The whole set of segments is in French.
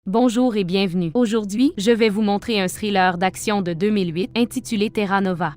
Bonjour et bienvenue. Aujourd'hui, je vais vous montrer un thriller d'action de 2008 intitulé Terra Nova.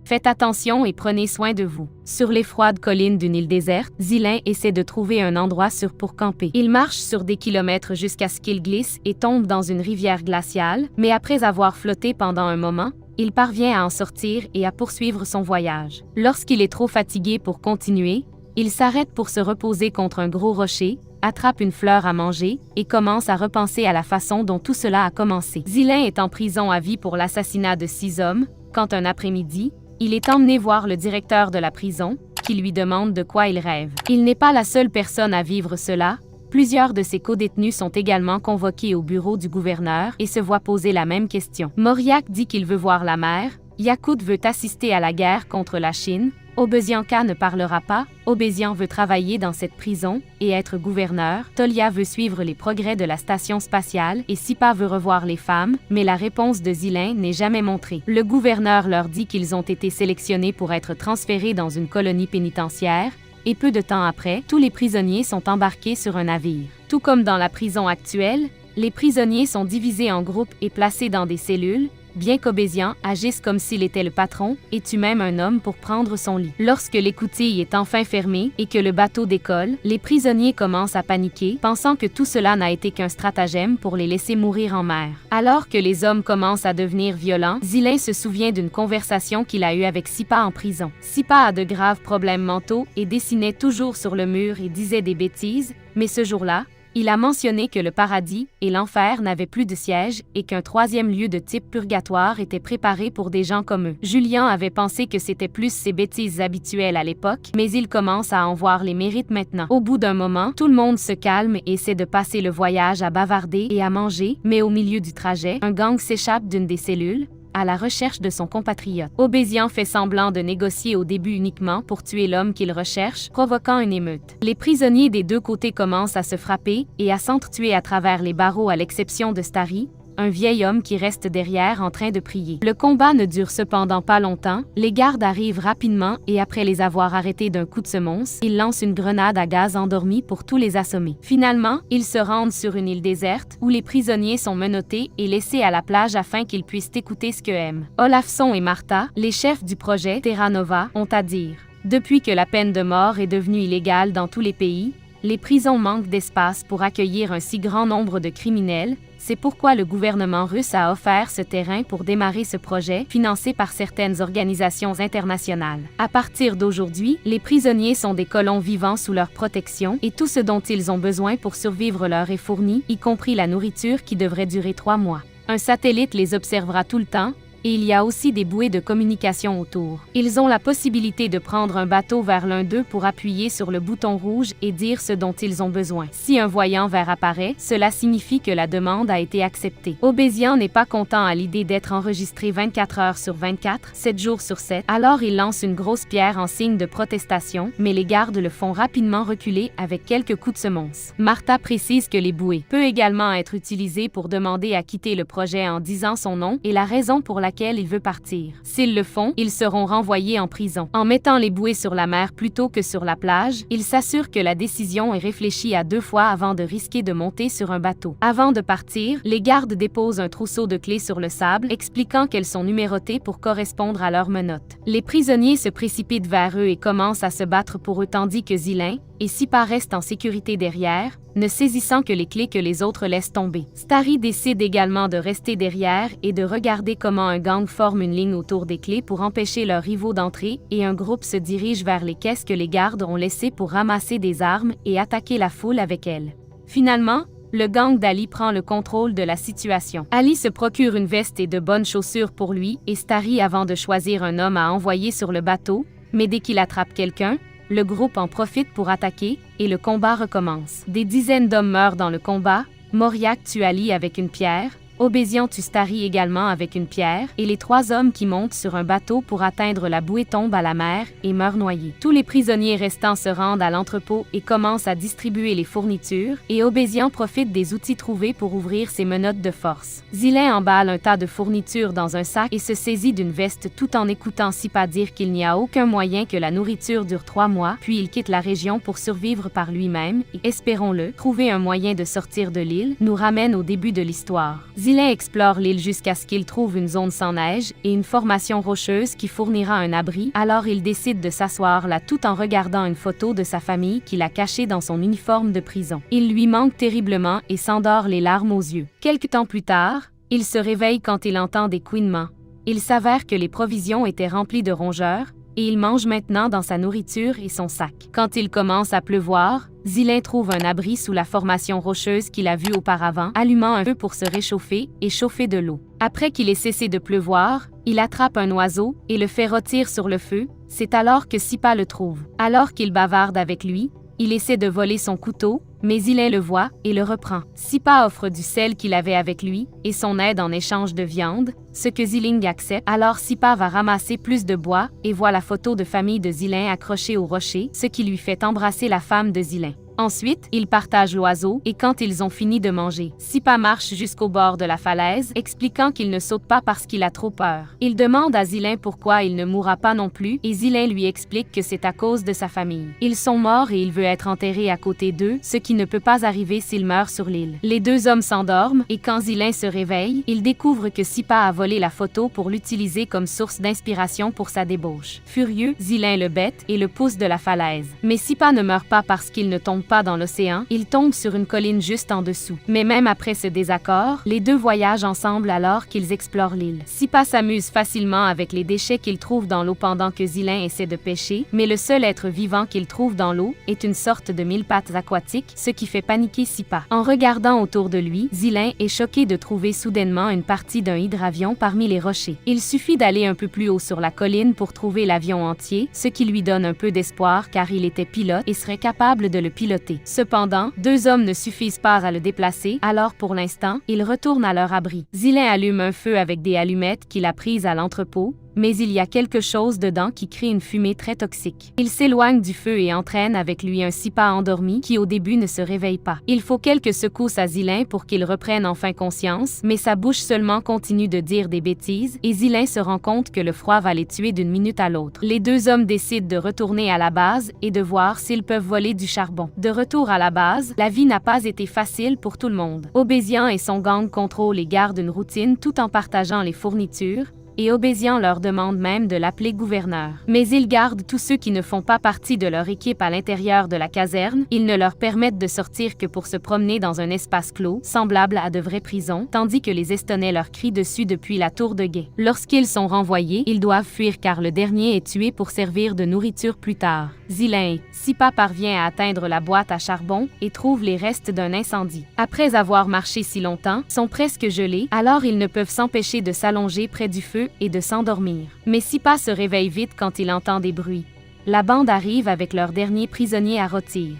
Faites attention et prenez soin de vous. Sur les froides collines d'une île déserte, Zilin essaie de trouver un endroit sûr pour camper. Il marche sur des kilomètres jusqu'à ce qu'il glisse et tombe dans une rivière glaciale, mais après avoir flotté pendant un moment, il parvient à en sortir et à poursuivre son voyage. Lorsqu'il est trop fatigué pour continuer, il s'arrête pour se reposer contre un gros rocher, attrape une fleur à manger et commence à repenser à la façon dont tout cela a commencé. Zilin est en prison à vie pour l'assassinat de 6 hommes, quand un après-midi, il est emmené voir le directeur de la prison, qui lui demande de quoi il rêve. Il n'est pas la seule personne à vivre cela, plusieurs de ses codétenus sont également convoqués au bureau du gouverneur et se voient poser la même question. Moriak dit qu'il veut voir la mer, Yakut veut assister à la guerre contre la Chine, Obesianka ne parlera pas, Obesian veut travailler dans cette prison et être gouverneur, Tolia veut suivre les progrès de la station spatiale et Sipa veut revoir les femmes, mais la réponse de Zilin n'est jamais montrée. Le gouverneur leur dit qu'ils ont été sélectionnés pour être transférés dans une colonie pénitentiaire, et peu de temps après, tous les prisonniers sont embarqués sur un navire. Tout comme dans la prison actuelle, les prisonniers sont divisés en groupes et placés dans des cellules, bien qu'Obesian agisse comme s'il était le patron et tue même un homme pour prendre son lit. Lorsque l'écoutille est enfin fermée et que le bateau décolle, les prisonniers commencent à paniquer, pensant que tout cela n'a été qu'un stratagème pour les laisser mourir en mer. Alors que les hommes commencent à devenir violents, Zilin se souvient d'une conversation qu'il a eue avec Sipa en prison. Sipa a de graves problèmes mentaux et dessinait toujours sur le mur et disait des bêtises, mais ce jour-là, il a mentionné que le paradis et l'enfer n'avaient plus de siège et qu'un troisième lieu de type purgatoire était préparé pour des gens comme eux. Julien avait pensé que c'était plus ses bêtises habituelles à l'époque, mais il commence à en voir les mérites maintenant. Au bout d'un moment, tout le monde se calme et essaie de passer le voyage à bavarder et à manger, mais au milieu du trajet, un gang s'échappe d'une des cellules, à la recherche de son compatriote. Obesian fait semblant de négocier au début uniquement pour tuer l'homme qu'il recherche, provoquant une émeute. Les prisonniers des deux côtés commencent à se frapper et à s'entretuer à travers les barreaux à l'exception de Starry, un vieil homme qui reste derrière en train de prier. Le combat ne dure cependant pas longtemps, les gardes arrivent rapidement et après les avoir arrêtés d'un coup de semonce, ils lancent une grenade à gaz endormie pour tous les assommer. Finalement, ils se rendent sur une île déserte où les prisonniers sont menottés et laissés à la plage afin qu'ils puissent écouter ce que aiment. Olafson et Martha, les chefs du projet Terra Nova, ont à dire. Depuis que la peine de mort est devenue illégale dans tous les pays, les prisons manquent d'espace pour accueillir un si grand nombre de criminels, c'est pourquoi le gouvernement russe a offert ce terrain pour démarrer ce projet, financé par certaines organisations internationales. À partir d'aujourd'hui, les prisonniers sont des colons vivants sous leur protection et tout ce dont ils ont besoin pour survivre leur est fourni, y compris la nourriture qui devrait durer 3 mois. Un satellite les observera tout le temps, et il y a aussi des bouées de communication autour. Ils ont la possibilité de prendre un bateau vers l'un d'eux pour appuyer sur le bouton rouge et dire ce dont ils ont besoin. Si un voyant vert apparaît, cela signifie que la demande a été acceptée. Obesian n'est pas content à l'idée d'être enregistré 24 heures sur 24, 7 jours sur 7, alors il lance une grosse pierre en signe de protestation, mais les gardes le font rapidement reculer avec quelques coups de semonce. Martha précise que les bouées peuvent également être utilisées pour demander à quitter le projet en disant son nom et la raison pour laquelle il veut partir. S'ils le font, ils seront renvoyés en prison. En mettant les bouées sur la mer plutôt que sur la plage, il s'assure que la décision est réfléchie à 2 fois avant de risquer de monter sur un bateau. Avant de partir, les gardes déposent un trousseau de clés sur le sable, expliquant qu'elles sont numérotées pour correspondre à leurs menottes. Les prisonniers se précipitent vers eux et commencent à se battre pour eux tandis que Zilin et Sipa restent en sécurité derrière, ne saisissant que les clés que les autres laissent tomber. Starry décide également de rester derrière et de regarder comment un gang forme une ligne autour des clés pour empêcher leurs rivaux d'entrer et un groupe se dirige vers les caisses que les gardes ont laissées pour ramasser des armes et attaquer la foule avec elles. Finalement, le gang d'Ali prend le contrôle de la situation. Ali se procure une veste et de bonnes chaussures pour lui et Starry avant de choisir un homme à envoyer sur le bateau, mais dès qu'il attrape quelqu'un, le groupe en profite pour attaquer et le combat recommence. Des dizaines d'hommes meurent dans le combat, Moriak tue Ali avec une pierre, Obézian tue Stari également avec une pierre, et les 3 hommes qui montent sur un bateau pour atteindre la bouée tombent à la mer et meurent noyés. Tous les prisonniers restants se rendent à l'entrepôt et commencent à distribuer les fournitures, et Obézian profite des outils trouvés pour ouvrir ses menottes de force. Zilain emballe un tas de fournitures dans un sac et se saisit d'une veste tout en écoutant Sipa dire qu'il n'y a aucun moyen que la nourriture dure 3 mois, puis il quitte la région pour survivre par lui-même et, espérons-le, trouver un moyen de sortir de l'île, nous ramène au début de l'histoire. Zilain explore l'île jusqu'à ce qu'il trouve une zone sans neige et une formation rocheuse qui fournira un abri, alors il décide de s'asseoir là tout en regardant une photo de sa famille qu'il a cachée dans son uniforme de prison. Il lui manque terriblement et s'endort les larmes aux yeux. Quelque temps plus tard, il se réveille quand il entend des couinements. Il s'avère que les provisions étaient remplies de rongeurs, et il mange maintenant dans sa nourriture et son sac. Quand il commence à pleuvoir, Zilain trouve un abri sous la formation rocheuse qu'il a vue auparavant, allumant un feu pour se réchauffer et chauffer de l'eau. Après qu'il ait cessé de pleuvoir, il attrape un oiseau et le fait rôtir sur le feu. C'est alors que Sipa le trouve. Alors qu'il bavarde avec lui, il essaie de voler son couteau, mais Zilain le voit et le reprend. Sipa offre du sel qu'il avait avec lui et son aide en échange de viande, ce que Ziling accepte. Alors Sipa va ramasser plus de bois et voit la photo de famille de Zilain accrochée au rocher, ce qui lui fait embrasser la femme de Zilain. Ensuite, ils partagent l'oiseau et quand ils ont fini de manger, Sipa marche jusqu'au bord de la falaise, expliquant qu'il ne saute pas parce qu'il a trop peur. Il demande à Zilain pourquoi il ne mourra pas non plus et Zilain lui explique que c'est à cause de sa famille. Ils sont morts et il veut être enterré à côté d'eux, ce qui ne peut pas arriver s'il meurt sur l'île. Les 2 hommes s'endorment et quand Zilain se réveille, il découvre que Sipa a volé la photo pour l'utiliser comme source d'inspiration pour sa débauche. Furieux, Zilain le bête et le pousse de la falaise. Mais Sipa ne meurt pas parce qu'il ne tombe pas dans l'océan, il tombe sur une colline juste en dessous. Mais même après ce désaccord, les 2 voyagent ensemble alors qu'ils explorent l'île. Sipa s'amuse facilement avec les déchets qu'il trouve dans l'eau pendant que Zilain essaie de pêcher, mais le seul être vivant qu'il trouve dans l'eau est une sorte de 1000 pattes aquatique, ce qui fait paniquer Sipa. En regardant autour de lui, Zilain est choqué de trouver soudainement une partie d'un hydravion parmi les rochers. Il suffit d'aller un peu plus haut sur la colline pour trouver l'avion entier, ce qui lui donne un peu d'espoir car il était pilote et serait capable de le piloter. Cependant, 2 hommes ne suffisent pas à le déplacer, alors pour l'instant, ils retournent à leur abri. Zilain allume un feu avec des allumettes qu'il a prises à l'entrepôt, mais il y a quelque chose dedans qui crée une fumée très toxique. Il s'éloigne du feu et entraîne avec lui un Sipa endormi qui au début ne se réveille pas. Il faut quelques secousses à Zilain pour qu'il reprenne enfin conscience, mais sa bouche seulement continue de dire des bêtises et Zilain se rend compte que le froid va les tuer d'une minute à l'autre. Les 2 hommes décident de retourner à la base et de voir s'ils peuvent voler du charbon. De retour à la base, la vie n'a pas été facile pour tout le monde. Obézian et son gang contrôlent et gardent une routine tout en partageant les fournitures, et Obézian leur demande même de l'appeler gouverneur. Mais ils gardent tous ceux qui ne font pas partie de leur équipe à l'intérieur de la caserne, ils ne leur permettent de sortir que pour se promener dans un espace clos, semblable à de vraies prisons, tandis que les Estonais leur crient dessus depuis la tour de guet. Lorsqu'ils sont renvoyés, ils doivent fuir car le dernier est tué pour servir de nourriture plus tard. Zilain et Sipa parvient à atteindre la boîte à charbon et trouve les restes d'un incendie. Après avoir marché si longtemps, sont presque gelés, alors ils ne peuvent s'empêcher de s'allonger près du feu et de s'endormir. Mais Sipa se réveille vite quand il entend des bruits. La bande arrive avec leur dernier prisonnier à rôtir.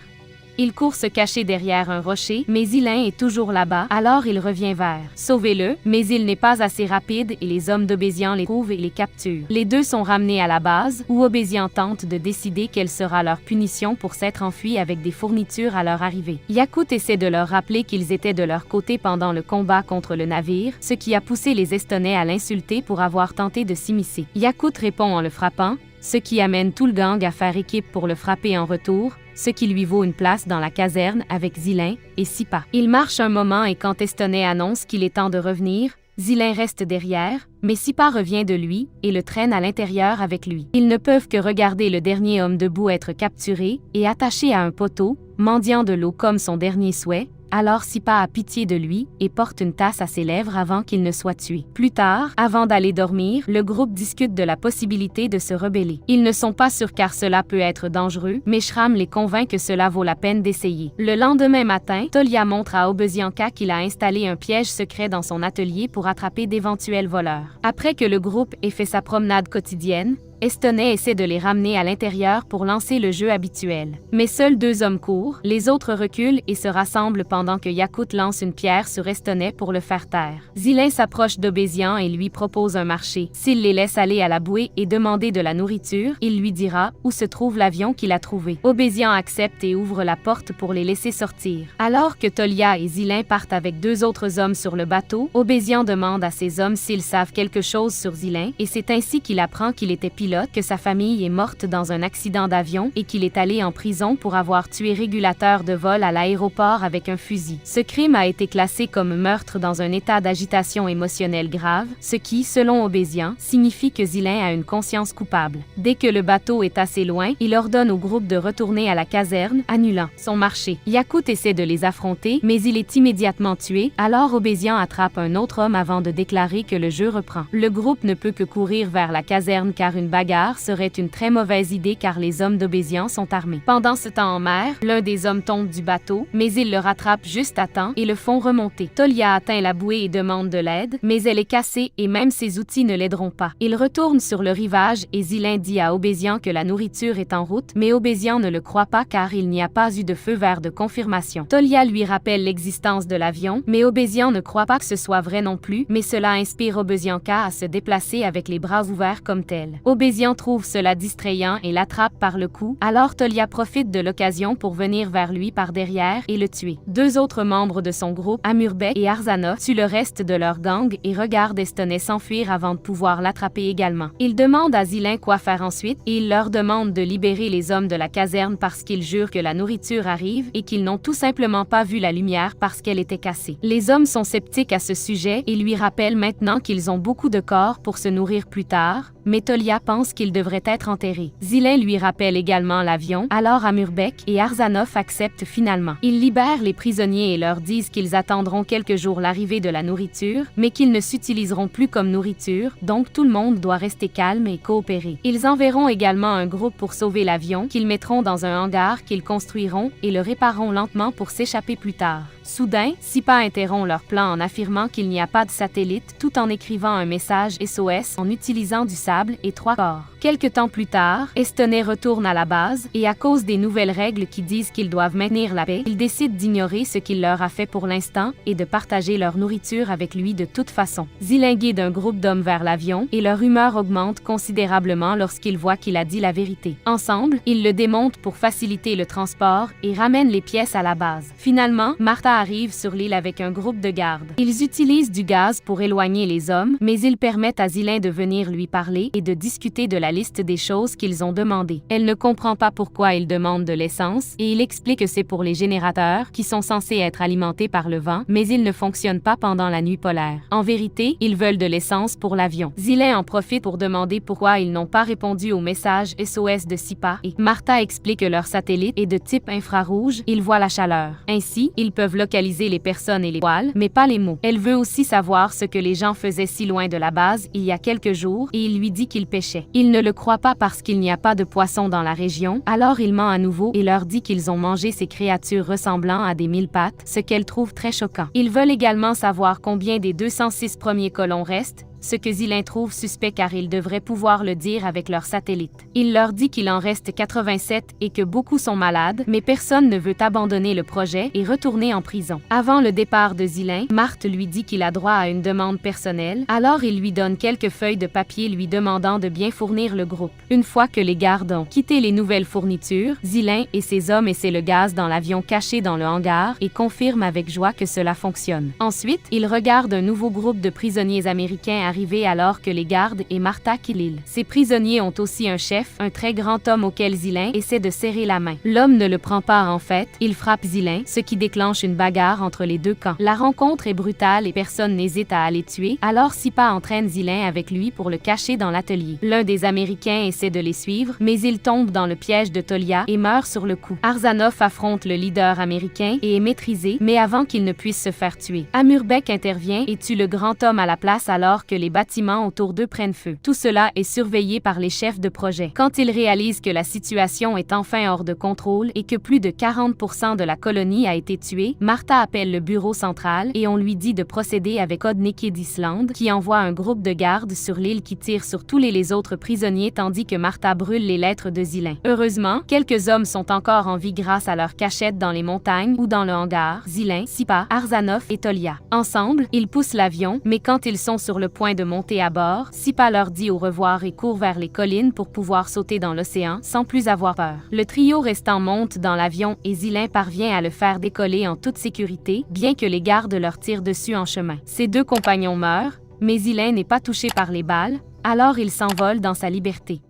Il court se cacher derrière un rocher, mais Zilain est toujours là-bas, alors il revient vers. Sauvez-le, mais il n'est pas assez rapide et les hommes d'Obézian les trouvent et les capturent. Les 2 sont ramenés à la base, où Obézian tente de décider quelle sera leur punition pour s'être enfuis avec des fournitures à leur arrivée. Yakut essaie de leur rappeler qu'ils étaient de leur côté pendant le combat contre le navire, ce qui a poussé les Estonais à l'insulter pour avoir tenté de s'immiscer. Yakut répond en le frappant, ce qui amène tout le gang à faire équipe pour le frapper en retour, ce qui lui vaut une place dans la caserne avec Zilain et Sipa. Il marche un moment et quand Estonais annonce qu'il est temps de revenir, Zilain reste derrière, mais Sipa revient de lui et le traîne à l'intérieur avec lui. Ils ne peuvent que regarder le dernier homme debout être capturé et attaché à un poteau, mendiant de l'eau comme son dernier souhait. Alors Sipa a pitié de lui et porte une tasse à ses lèvres avant qu'il ne soit tué. Plus tard, avant d'aller dormir, le groupe discute de la possibilité de se rebeller. Ils ne sont pas sûrs car cela peut être dangereux, mais Shram les convainc que cela vaut la peine d'essayer. Le lendemain matin, Tolia montre à Obezianka qu'il a installé un piège secret dans son atelier pour attraper d'éventuels voleurs. Après que le groupe ait fait sa promenade quotidienne, Estonais essaie de les ramener à l'intérieur pour lancer le jeu habituel. Mais seuls 2 hommes courent, les autres reculent et se rassemblent pendant que Yakut lance une pierre sur Estonais pour le faire taire. Zilin s'approche d'Obézian et lui propose un marché. S'il les laisse aller à la bouée et demander de la nourriture, il lui dira où se trouve l'avion qu'il a trouvé. Obézian accepte et ouvre la porte pour les laisser sortir. Alors que Tolia et Zilin partent avec 2 autres hommes sur le bateau, Obézian demande à ses hommes s'ils savent quelque chose sur Zilin et c'est ainsi qu'il apprend qu'il était pilote, que sa famille est morte dans un accident d'avion et qu'il est allé en prison pour avoir tué régulateur de vol à l'aéroport avec un fusil. Ce crime a été classé comme meurtre dans un état d'agitation émotionnelle grave, ce qui, selon Obézian, signifie que Zilin a une conscience coupable. Dès que le bateau est assez loin, il ordonne au groupe de retourner à la caserne, annulant son marché. Yakut essaie de les affronter, mais il est immédiatement tué, alors Obézian attrape un autre homme avant de déclarer que le jeu reprend. Le groupe ne peut que courir vers la caserne car une bagarre serait une très mauvaise idée car les hommes d'Obézian sont armés. Pendant ce temps en mer, l'un des hommes tombe du bateau, mais il le rattrape juste à temps et le font remonter. Tolia atteint la bouée et demande de l'aide, mais elle est cassée et même ses outils ne l'aideront pas. Il retourne sur le rivage et Zilin dit à Obézian que la nourriture est en route, mais Obézian ne le croit pas car il n'y a pas eu de feu vert de confirmation. Tolia lui rappelle l'existence de l'avion, mais Obézian ne croit pas que ce soit vrai non plus, mais cela inspire Obézianka à se déplacer avec les bras ouverts comme tel. Obézian trouve cela distrayant et l'attrape par le cou, alors Tolia profite de l'occasion pour venir vers lui par derrière et le tuer. 2 autres membres de son groupe, Amurbek et Arzanov, tuent le reste de leur gang et regardent Estonais s'enfuir avant de pouvoir l'attraper également. Ils demandent à Zilin quoi faire ensuite et il leur demande de libérer les hommes de la caserne parce qu'ils jurent que la nourriture arrive et qu'ils n'ont tout simplement pas vu la lumière parce qu'elle était cassée. Les hommes sont sceptiques à ce sujet et lui rappellent maintenant qu'ils ont beaucoup de corps pour se nourrir plus tard, mais Tolia pense qu'il devrait être enterré. Zilin lui rappelle également l'avion, alors Amurbek et Arzanov acceptent finalement. Ils libèrent les prisonniers et leur disent qu'ils attendront quelques jours l'arrivée de la nourriture, mais qu'ils ne s'utiliseront plus comme nourriture, donc tout le monde doit rester calme et coopérer. Ils enverront également un groupe pour sauver l'avion, qu'ils mettront dans un hangar qu'ils construiront et le répareront lentement pour s'échapper plus tard. Soudain, Sipa interrompt leur plan en affirmant qu'il n'y a pas de satellite tout en écrivant un message SOS en utilisant du sable et 3 corps. Quelque temps plus tard, Estonais retourne à la base et à cause des nouvelles règles qui disent qu'ils doivent maintenir la paix, ils décident d'ignorer ce qu'il leur a fait pour l'instant et de partager leur nourriture avec lui de toute façon. Zilin guide un groupe d'hommes vers l'avion et leur humeur augmente considérablement lorsqu'ils voient qu'il a dit la vérité. Ensemble, ils le démontent pour faciliter le transport et ramènent les pièces à la base. Finalement, Martha arrive sur l'île avec un groupe de gardes. Ils utilisent du gaz pour éloigner les hommes, mais ils permettent à Zilin de venir lui parler et de discuter de la liste des choses qu'ils ont demandées. Elle ne comprend pas pourquoi ils demandent de l'essence et il explique que c'est pour les générateurs qui sont censés être alimentés par le vent, mais ils ne fonctionnent pas pendant la nuit polaire. En vérité, ils veulent de l'essence pour l'avion. Zilin en profite pour demander pourquoi ils n'ont pas répondu au message SOS de Sipa et Martha explique que leur satellite est de type infrarouge, ils voient la chaleur. Ainsi, ils peuvent localiser les personnes et les poils, mais pas les mots. Elle veut aussi savoir ce que les gens faisaient si loin de la base il y a quelques jours et il lui dit qu'ils pêchaient. Il ne le croit pas parce qu'il n'y a pas de poissons dans la région, alors il ment à nouveau et leur dit qu'ils ont mangé ces créatures ressemblant à des mille-pattes, ce qu'elle trouve très choquant. Ils veulent également savoir combien des 206 premiers colons restent, ce que Zilin trouve suspect car ils devraient pouvoir le dire avec leur satellite. Il leur dit qu'il en reste 87 et que beaucoup sont malades, mais personne ne veut abandonner le projet et retourner en prison. Avant le départ de Zilin, Marthe lui dit qu'il a droit à une demande personnelle, alors il lui donne quelques feuilles de papier lui demandant de bien fournir le groupe. Une fois que les gardes ont quitté les nouvelles fournitures, Zilin et ses hommes essaient le gaz dans l'avion caché dans le hangar et confirment avec joie que cela fonctionne. Ensuite, ils regardent un nouveau groupe de prisonniers américains arrivé alors que les gardes et Martha quittent l'île. Ces prisonniers ont aussi un chef, un très grand homme auquel Zilin essaie de serrer la main. L'homme ne le prend pas en fait, il frappe Zilin, ce qui déclenche une bagarre entre les deux camps. La rencontre est brutale et personne n'hésite à aller tuer, alors Sipa entraîne Zilin avec lui pour le cacher dans l'atelier. L'un des Américains essaie de les suivre, mais il tombe dans le piège de Tolia et meurt sur le coup. Arzanov affronte le leader américain et est maîtrisé, mais avant qu'il ne puisse se faire tuer. Amurbek intervient et tue le grand homme à la place alors que les bâtiments autour d'eux prennent feu. Tout cela est surveillé par les chefs de projet. Quand ils réalisent que la situation est enfin hors de contrôle et que plus de 40% de la colonie a été tuée, Martha appelle le bureau central et on lui dit de procéder avec Odd Naked Island, qui envoie un groupe de gardes sur l'île qui tire sur tous les autres prisonniers tandis que Martha brûle les lettres de Zilin. Heureusement, quelques hommes sont encore en vie grâce à leur cachette dans les montagnes ou dans le hangar, Zilin, Sipa, Arzanov et Tolia. Ensemble, ils poussent l'avion, mais quand ils sont sur le point de monter à bord, Sipa leur dit au revoir et court vers les collines pour pouvoir sauter dans l'océan sans plus avoir peur. Le trio restant monte dans l'avion et Zilin parvient à le faire décoller en toute sécurité, bien que les gardes leur tirent dessus en chemin. Ses deux compagnons meurent, mais Zilin n'est pas touché par les balles, alors il s'envole dans sa liberté.